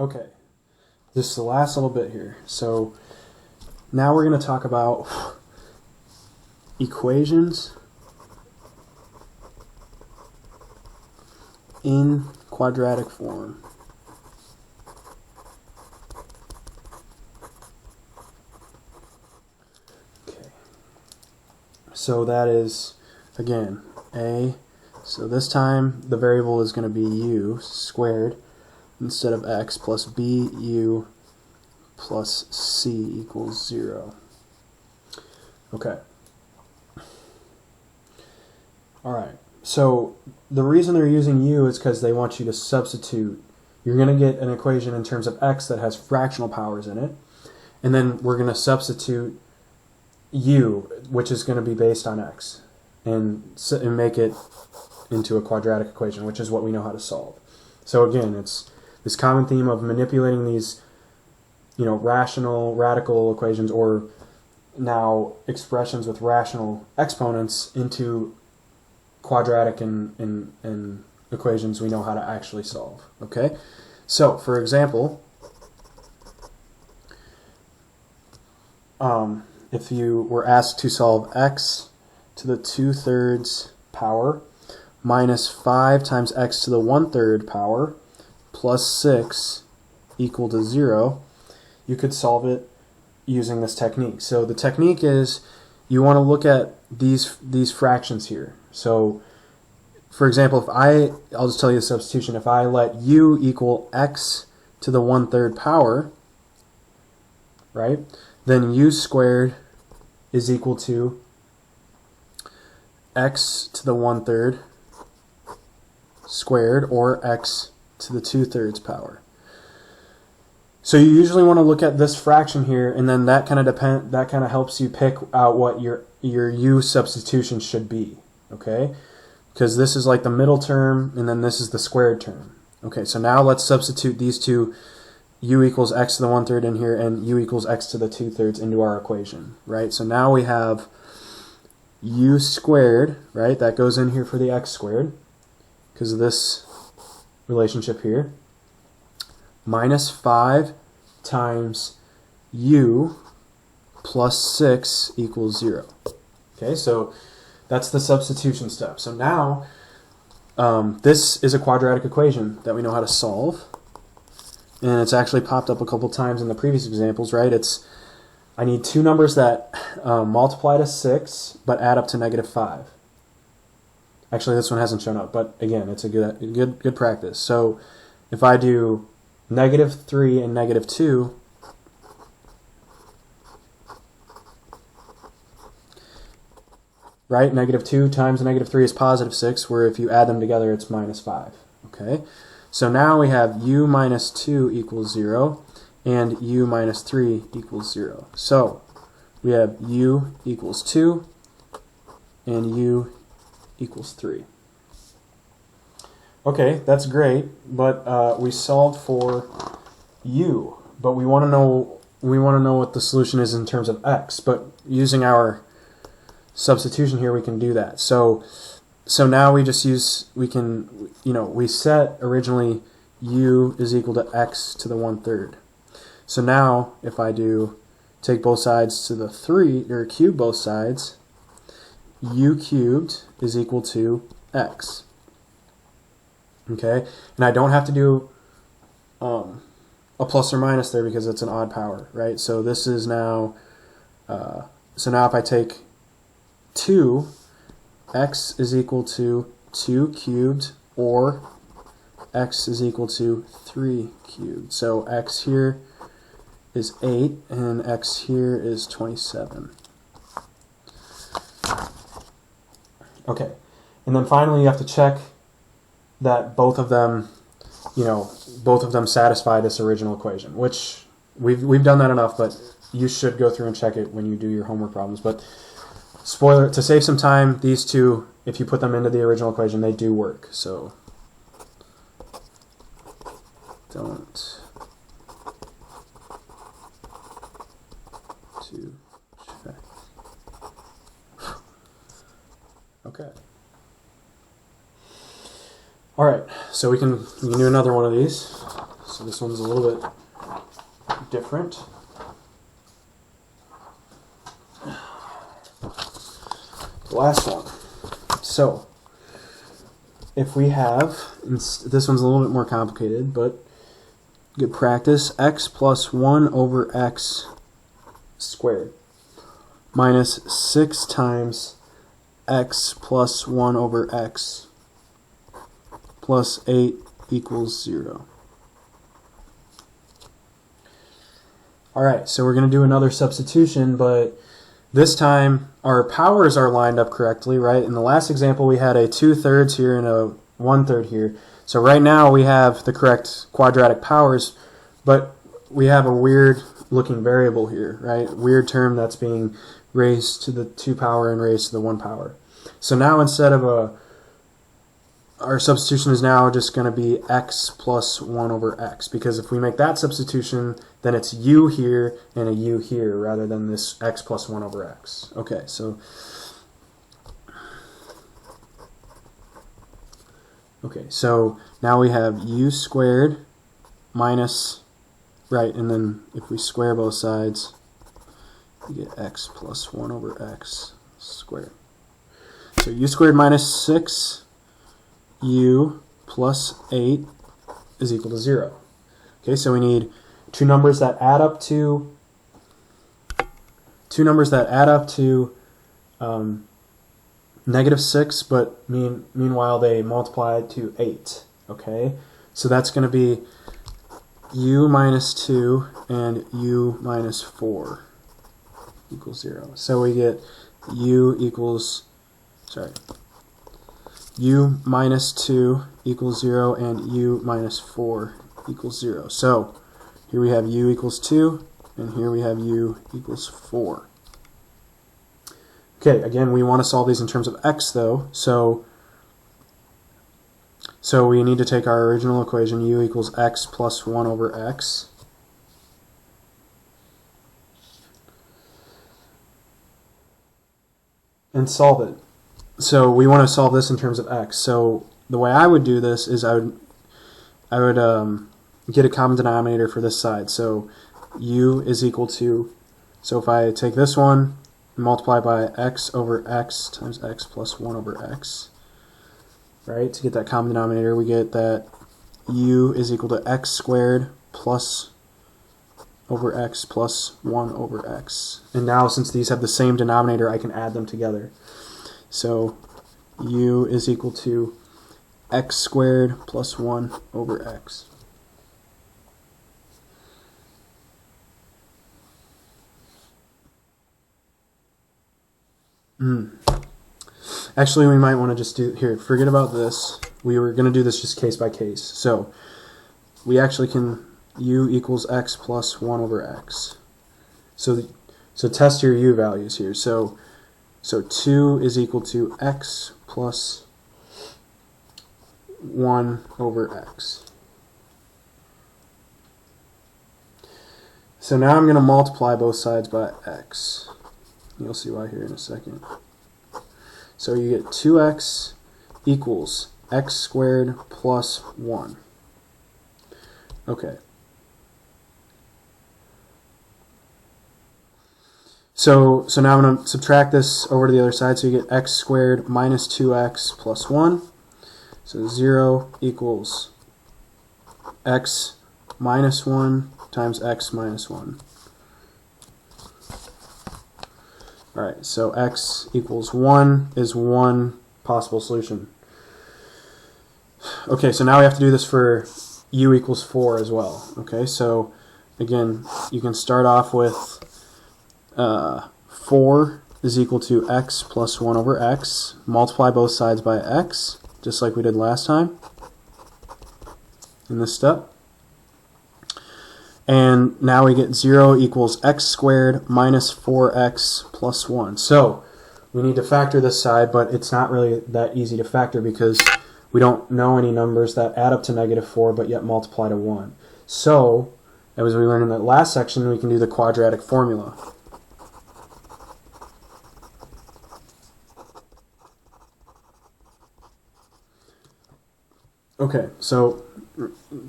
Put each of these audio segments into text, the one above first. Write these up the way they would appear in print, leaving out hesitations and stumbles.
Okay, this is the last little bit here. So now we're going to talk about equations in quadratic form. Okay, so that is, again, a, so this time the variable is going to be u squared instead of x plus b u plus c equals 0. Okay. Alright, so the reason they're using u is because they want you to substitute. You're going to get an equation in terms of x that has fractional powers in it, and then we're going to substitute u, which is going to be based on x, and make it into a quadratic equation, which is what we know how to solve. So again, it's this common theme of manipulating these, rational radical equations, or now expressions with rational exponents, into quadratic and equations we know how to actually solve. Okay, so for example, if you were asked to solve x to the 2/3 power minus 5 times x to the 1/3 power plus 6 equal to 0, you could solve it using this technique. So the technique is you want to look at these fractions here. So for example, I'll just tell you the substitution. If I let u equal x to the 1/3 power, right, then u squared is equal to x to the 1/3 squared, or x to the 2/3 power. So you usually want to look at this fraction here, and then that kind of helps you pick out what your u substitution should be. Okay, because this is like the middle term, and then this is the squared term. Okay, so now let's substitute these two, u equals x to the 1/3 in here, and u equals x to the 2/3 into our equation, right? So now we have u squared, right? That goes in here for the x squared, because of this relationship here, minus 5 times u plus 6 equals 0. Okay, so that's the substitution step. So now this is a quadratic equation that we know how to solve, and it's actually popped up a couple times in the previous examples, right? I need two numbers that multiply to 6 but add up to -5. Actually, this one hasn't shown up, but again, it's a good practice. So if I do -3 and -2, right? -2 times -3 is +6, where if you add them together, it's -5. Okay, so now we have u minus 2 equals 0, and u minus 3 equals 0. So we have u equals 2, and u equals 3. Okay, that's great, but we solved for u, but we want to know what the solution is in terms of x. But using our substitution here, we can do that. So now we just we set originally u is equal to x to the 1/3. So now if I take both sides to the 3, or cube both sides, u cubed is equal to x. Okay, and I don't have to do a plus or minus there because it's an odd power, right? So this is now, so now if I take 2, x is equal to 2 cubed, or x is equal to 3 cubed. So x here is 8, and x here is 27. Okay, and then finally you have to check that both of them satisfy this original equation, which we've done that enough, but you should go through and check it when you do your homework problems. But spoiler, to save some time, these two, if you put them into the original equation, they do work. So don't to check. Okay. All right, so we can do another one of these. So So this one's a little bit different. The last one. So, if we have, this one's a little bit more complicated, but good practice, x plus 1 over x squared minus 6 times x plus 1 over x plus 8 equals 0. Alright, so we're going to do another substitution, but this time our powers are lined up correctly, right? In the last example we had a 2/3 here and a 1/3 here. So right now we have the correct quadratic powers, but we have a weird looking variable here, right? Weird term that's being raised to the 2 power and raised to the 1 power. So now instead of our substitution is now just going to be x plus 1 over x, because if we make that substitution, then it's u here and a u here rather than this x plus 1 over x. Okay, so now we have u squared minus, right, and then if we square both sides, we get x plus 1 over x squared. So u squared minus 6 u plus 8 is equal to 0. Okay, so we need two numbers that add up to -6, but meanwhile they multiply to 8. Okay, so that's going to be u minus 2 and u minus 4 equals 0. So we get u minus 2 equals 0 and u minus 4 equals 0. So here we have u equals 2 and here we have u equals 4. Okay, again, we want to solve these in terms of x though, so we need to take our original equation, u equals x plus 1 over x, and solve it. So we want to solve this in terms of x. So the way I would do this is I would get a common denominator for this side. So u is equal to, so if I take this one and multiply by x over x times x plus 1 over x, right, to get that common denominator, we get that u is equal to x squared plus over x plus 1 over x. And now since these have the same denominator, I can add them together. So u is equal to x squared plus 1 over x. Actually, we might want to just do, here, forget about this. We were going to do this just case by case. So we actually can, u equals x plus 1 over x. So test your u values here. So 2 is equal to x plus 1 over x. So now I'm going to multiply both sides by x. You'll see why here in a second. So you get 2x equals x squared plus 1. Okay. So now I'm going to subtract this over to the other side, so you get x squared minus 2x plus 1. So 0 equals x minus 1 times x minus 1. Alright, so x equals 1 is one possible solution. Okay, so now we have to do this for u equals 4 as well. Okay, so again, you can start off with 4 is equal to x plus 1 over x. Multiply both sides by x, just like we did last time in this step. And now we get 0 equals x squared minus 4x plus 1. So we need to factor this side, but it's not really that easy to factor because we don't know any numbers that add up to -4 but yet multiply to 1. So, as we learned in that last section, we can do the quadratic formula. Okay, so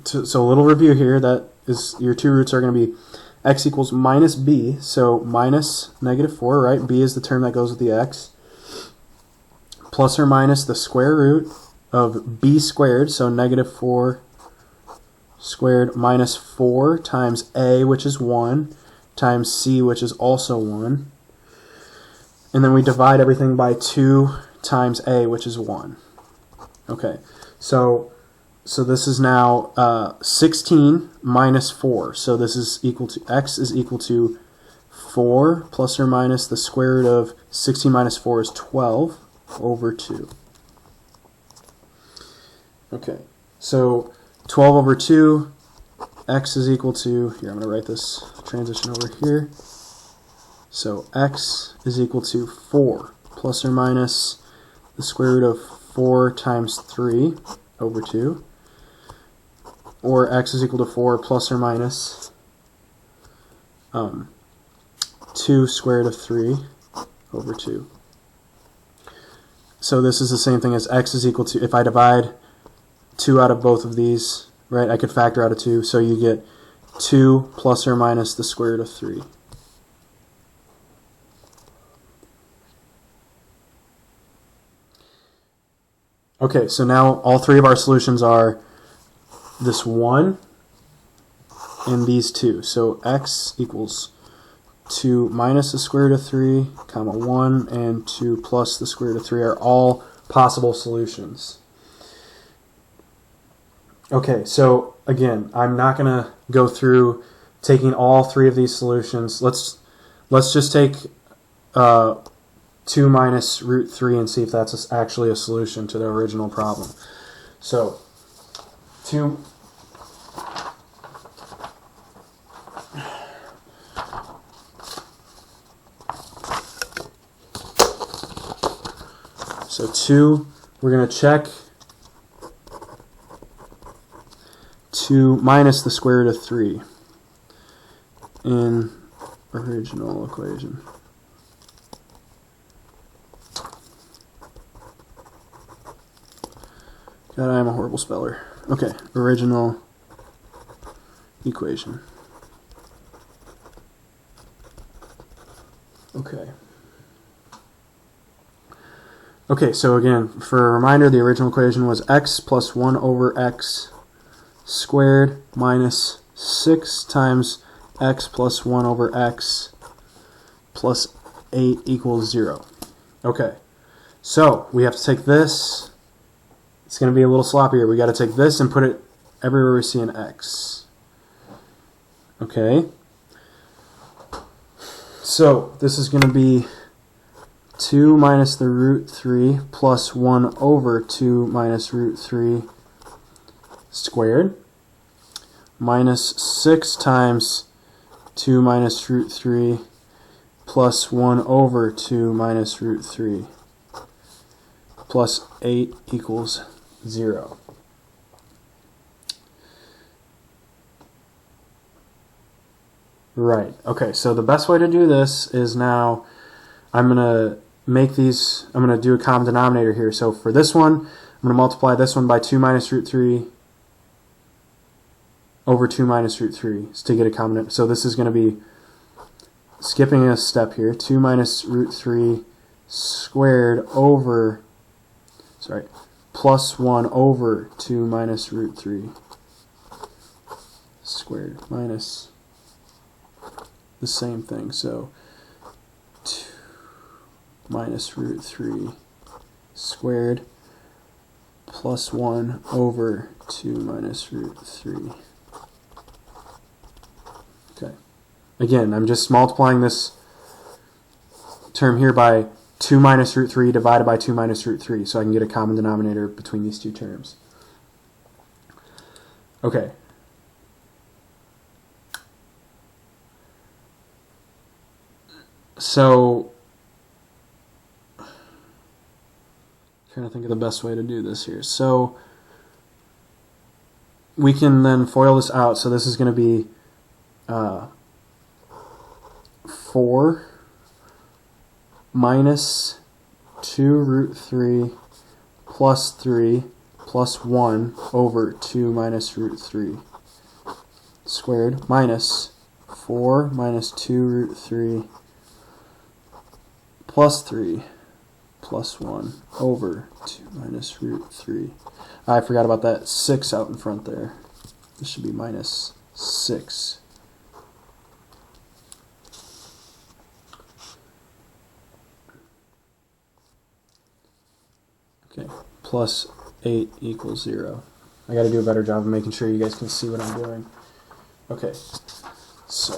so a little review here. That is, your two roots are going to be x equals minus b, so minus negative 4, right? B is the term that goes with the x, plus or minus the square root of b squared, so negative 4 squared minus 4 times a, which is 1, times c, which is also 1. And then we divide everything by 2 times a, which is 1. Okay, so this is now 16 minus 4. So this is equal to, x is equal to 4 plus or minus the square root of 16 minus 4 is 12 over 2. Okay, so 12 over 2, x is equal to, here I'm going to write this transition over here. So x is equal to 4 plus or minus the square root of 4 times 3 over 2. Or x is equal to 4 plus or minus 2 square root of 3 over 2. So this is the same thing as x is equal to, if I divide 2 out of both of these, right, I could factor out a 2, so you get 2 plus or minus the square root of 3. Okay, so now all three of our solutions are this 1 and these 2. So x equals 2 minus the square root of 3, comma 1, and 2 plus the square root of 3 are all possible solutions. Okay, so again, I'm not going to go through taking all three of these solutions. Let's just take 2 minus root 3 and see if that's actually a solution to the original problem. So 2 we're going to check 2 minus the square root of 3 in original equation. God, I am a horrible speller. Okay, original equation. Okay. Okay, so again, for a reminder, the original equation was x plus 1 over x squared minus 6 times x plus 1 over x plus 8 equals 0. Okay, so we have to take this. It's going to be a little sloppier. We got to take this and put it everywhere we see an x. Okay, so this is going to be 2 minus the root 3 plus 1 over 2 minus root 3 squared minus 6 times 2 minus root 3 plus 1 over 2 minus root 3 plus 8 equals 0. Right, okay, so the best way to do this is now I'm going to make these, I'm going to do a common denominator here. So for this one, I'm going to multiply this one by 2 minus root 3 over 2 minus root 3 to get a common. So this is going to be, skipping a step here, 2 minus root 3 squared over, sorry, plus 1 over 2 minus root 3 squared minus the same thing. So 2 minus root 3 squared plus 1 over 2 minus root 3. Okay. Again, I'm just multiplying this term here by 2 minus root 3 divided by 2 minus root 3, so I can get a common denominator between these two terms. Okay. So, trying to think of the best way to do this here. So, we can then FOIL this out. So this is going to be 4 minus 2 root 3 plus 3 plus 1 over 2 minus root 3 squared minus 4 minus 2 root 3 plus 3 plus 1 over 2 minus root 3. I forgot about that 6 out in front there. This should be minus 6. Okay, plus 8 equals 0. I got to do a better job of making sure you guys can see what I'm doing. Okay, so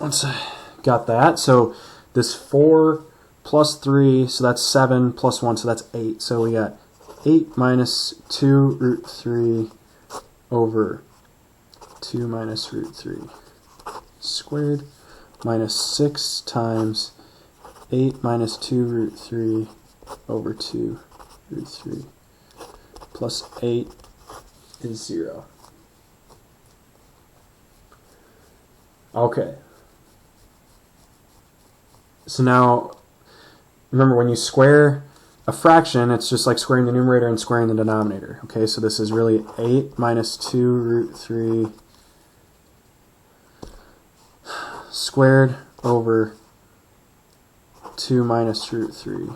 once I got that, so this 4 plus 3, so that's 7 plus 1, so that's 8. So we got 8 minus 2 root 3 over 2 minus root 3 squared minus 6 times 8 minus 2 root 3 over 2 root 3 plus 8 is 0. Okay. So now, remember when you square a fraction, it's just like squaring the numerator and squaring the denominator. Okay, so this is really 8 minus 2 root 3 squared over 2 minus root 3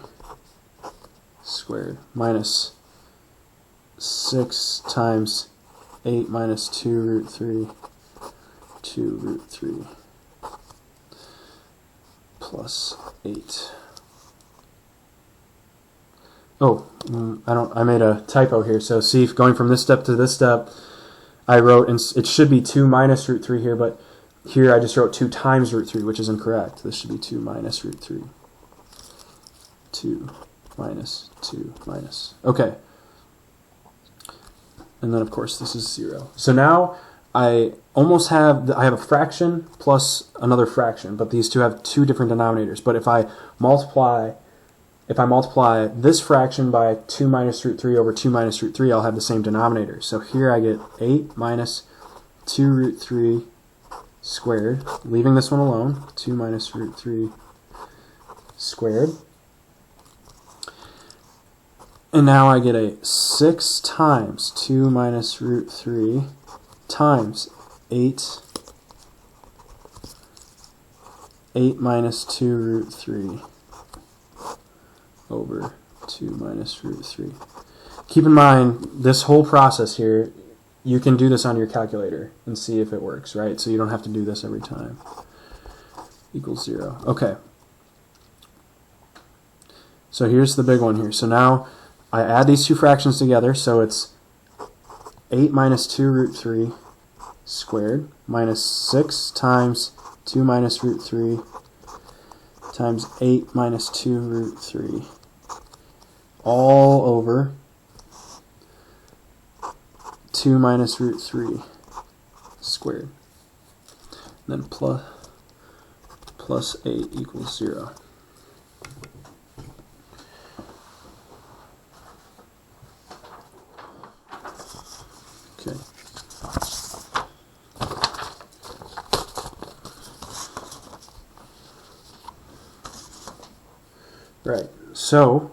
squared minus 6 times 8 minus 2 root 3 2 root 3 plus 8. Oh, I made a typo here. So see, if going from this step to this step, I wrote, and it should be 2 minus root 3 here, but here I just wrote 2 times root 3, which is incorrect. This should be 2 minus root 3. 2 minus 2 minus. Okay. And then, of course, this is 0. So now I almost have, I have a fraction plus another fraction, but these two have two different denominators. But if I multiply this fraction by 2 minus root 3 over 2 minus root 3, I'll have the same denominator. So here I get 8 minus 2 root 3 squared, leaving this one alone, 2 minus root 3 squared. And now I get a 6 times 2 minus root 3 times 8 minus 2 root 3 over 2 minus root 3. Keep in mind, this whole process here, you can do this on your calculator and see if it works, right? So you don't have to do this every time. Equals 0. Okay. So here's the big one here. So now I add these two fractions together, so it's 8 minus 2 root 3 squared minus 6 times 2 minus root 3 times 8 minus 2 root 3 all over 2 minus root 3 squared. And then plus 8 equals 0. Okay. Right. So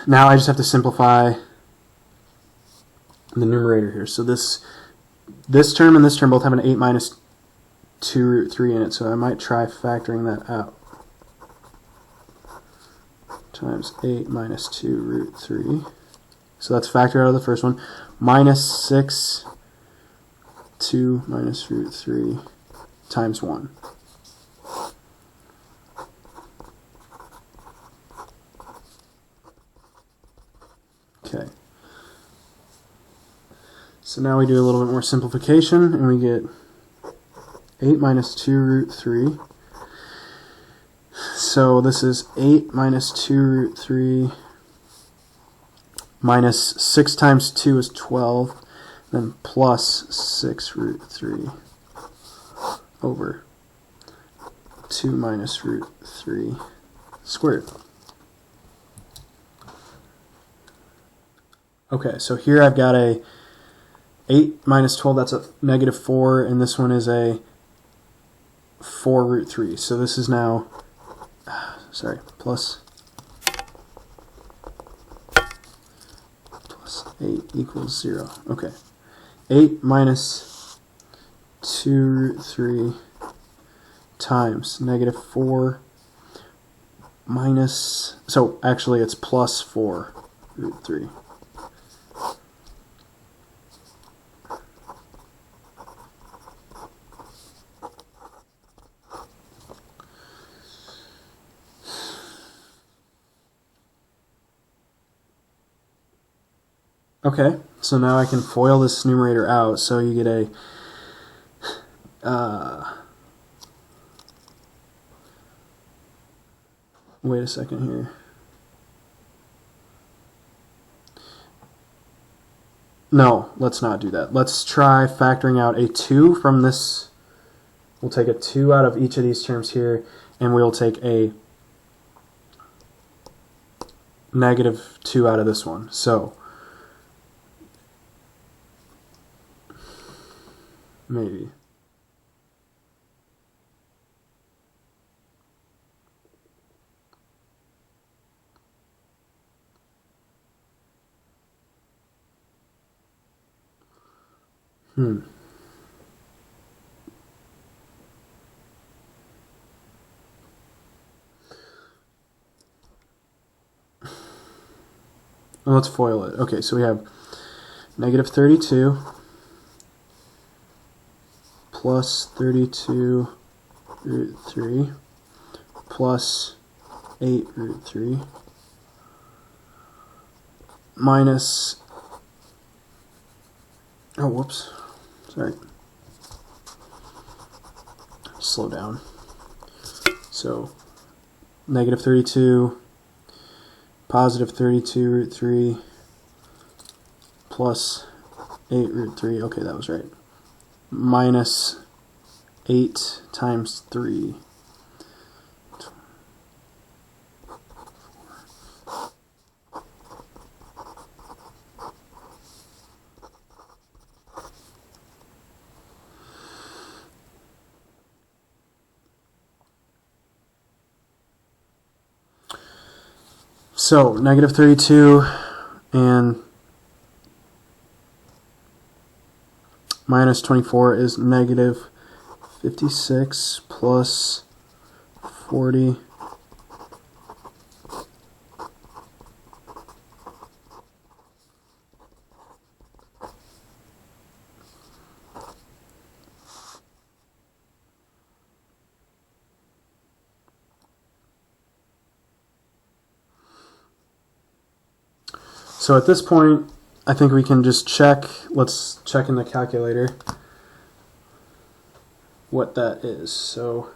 now I just have to simplify the numerator here. So this term and this term both have an 8 minus 2 root 3 in it, so I might try factoring that out. Times 8 minus 2 root 3. So that's factored out of the first one. Minus 6, 2 minus root 3 times 1. Okay. So now we do a little bit more simplification, and we get 8 minus 2 root 3. So this is 8 minus 2 root 3 minus 6 times 2 is 12, then plus 6 root 3 over 2 minus root 3 squared. Okay, so here I've got a 8 minus 12, that's a negative 4, and this one is a 4 root 3. So this is now, plus 8 equals 0. Okay. 8 minus 2 root 3 times negative 4 minus, so actually it's plus 4 root 3. Okay, so now I can FOIL this numerator out, so you get a wait a second here. No, let's not do that. Let's try factoring out a 2 from this. We'll take a 2 out of each of these terms here, and we'll take a negative 2 out of this one. So maybe. Well, let's FOIL it. Okay, so we have negative 32 plus 32 root 3 plus 8 root 3 minus, oh whoops, sorry, slow down. So negative 32 positive 32 root 3 plus 8 root 3, okay, that was right, minus 8 times 3. So negative 32 and minus 24 is negative 56 plus 40 So at this point, I think we can just check, let's check in the calculator what that is. So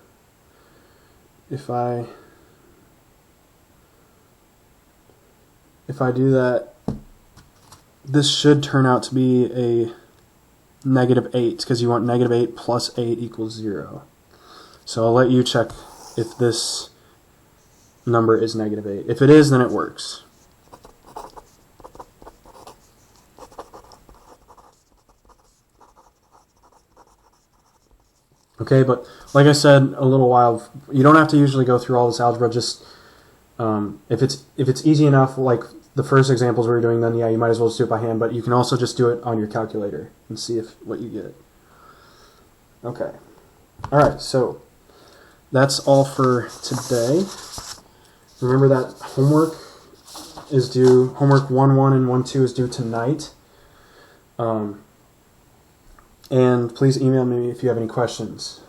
if I do that, this should turn out to be a negative 8, because you want negative 8 plus 8 equals 0. So I'll let you check if this number is negative 8. If it is, then it works. Okay, but like I said a little while, you don't have to usually go through all this algebra. Just if it's easy enough, like the first examples we were doing, then yeah, you might as well just do it by hand. But you can also just do it on your calculator and see what you get. Okay, all right. So that's all for today. Remember that homework is due. Homework 1.1 and 1.2 is due tonight. And please email me if you have any questions.